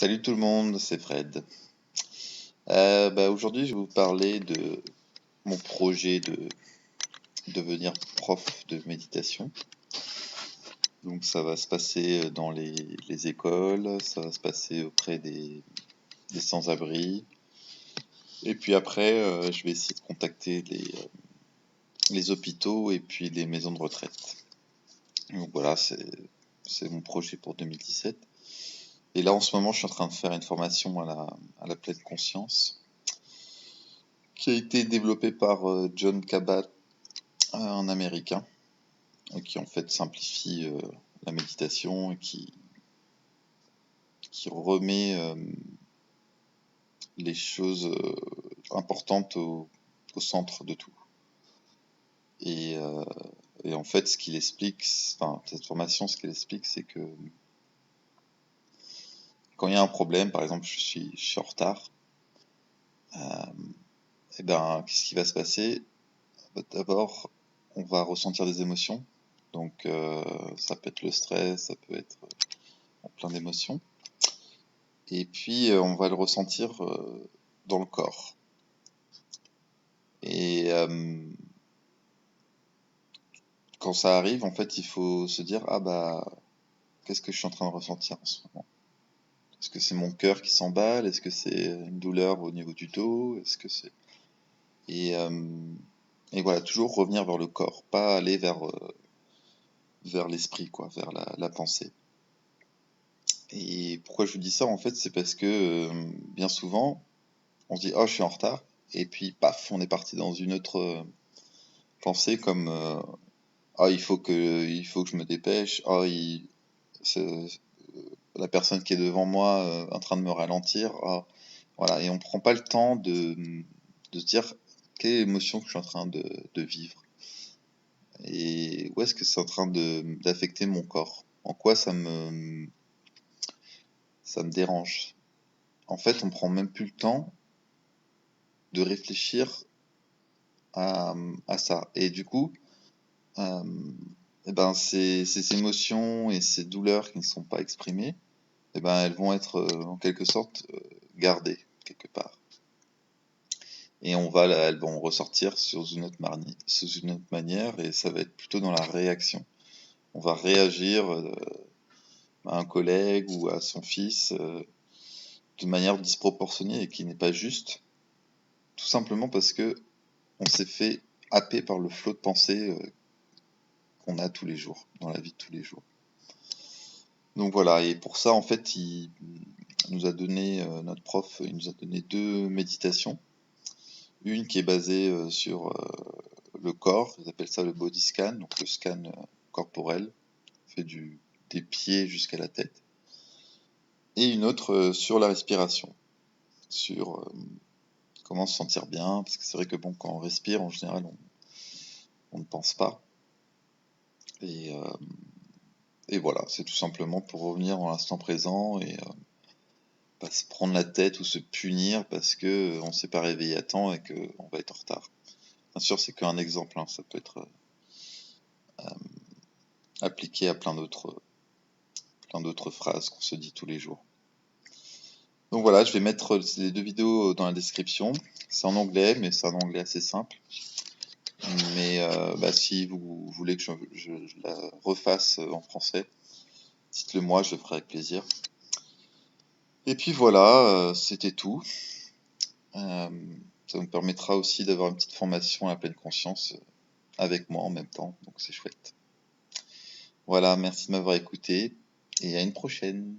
Salut tout le monde, c'est Fred. Aujourd'hui, je vais vous parler de mon projet de devenir prof de méditation. Donc, ça va se passer dans les écoles, ça va se passer auprès des sans-abri. Et puis après, je vais essayer de contacter les hôpitaux et puis les maisons de retraite. Donc voilà, c'est mon projet pour 2017. Et là, en ce moment, je suis en train de faire une formation à la pleine conscience, qui a été développée par John Kabat, un américain, qui en fait simplifie la méditation et qui remet les choses importantes au centre de tout. Et en fait, ce qu'il explique, enfin, cette formation, ce qu'elle explique, c'est que quand il y a un problème, par exemple, je suis en retard, et ben, qu'est-ce qui va se passer? D'abord, on va ressentir des émotions. Donc, ça peut être le stress, ça peut être plein d'émotions. Et puis, on va le ressentir dans le corps. Et quand ça arrive, en fait, il faut se dire, ah bah, qu'est-ce que je suis en train de ressentir en ce moment? Est-ce que c'est mon cœur qui s'emballe? Est-ce que c'est une douleur au niveau du dos? Est-ce que c'est... Et, voilà, toujours revenir vers le corps, pas aller vers l'esprit, quoi, vers la pensée. Et pourquoi je vous dis ça, en fait, c'est parce que bien souvent, on se dit, oh, je suis en retard, et puis, paf, on est parti dans une autre pensée comme, ah, il faut que je me dépêche, ah, la personne qui est devant moi en train de me ralentir, ah, voilà, et on prend pas le temps de se dire quelle émotion que je suis en train de vivre, et où est-ce que c'est en train d'affecter mon corps, en quoi ça me dérange. En fait, on prend même plus le temps de réfléchir à ça. Et du coup, ces émotions et ces douleurs qui ne sont pas exprimées, elles vont être en quelque sorte gardées quelque part. Et elles vont ressortir sous une autre manière, et ça va être plutôt dans la réaction. On va réagir à un collègue ou à son fils de manière disproportionnée et qui n'est pas juste, tout simplement parce que on s'est fait happer par le flot de pensée qu'on a tous les jours, dans la vie de tous les jours. Donc voilà, et pour ça, en fait, notre prof, il nous a donné 2 méditations. Une qui est basée sur le corps, ils appellent ça le body scan, donc le scan corporel, fait des pieds jusqu'à la tête. Et une autre sur la respiration, sur comment se sentir bien, parce que c'est vrai que bon, quand on respire, en général, on ne pense pas. Et voilà, c'est tout simplement pour revenir dans l'instant présent et pas se prendre la tête ou se punir parce que on s'est pas réveillé à temps et qu'on va être en retard. Bien sûr, c'est qu'un exemple, hein, ça peut être appliqué à plein d'autres phrases qu'on se dit tous les jours. Donc voilà, je vais mettre les 2 vidéos dans la description. C'est en anglais, mais c'est un anglais assez simple. Mais si vous voulez que je la refasse en français, dites-le moi, je le ferai avec plaisir. Et puis voilà, c'était tout. Ça me permettra aussi d'avoir une petite formation à la pleine conscience avec moi en même temps, donc c'est chouette. Voilà, merci de m'avoir écouté et à une prochaine.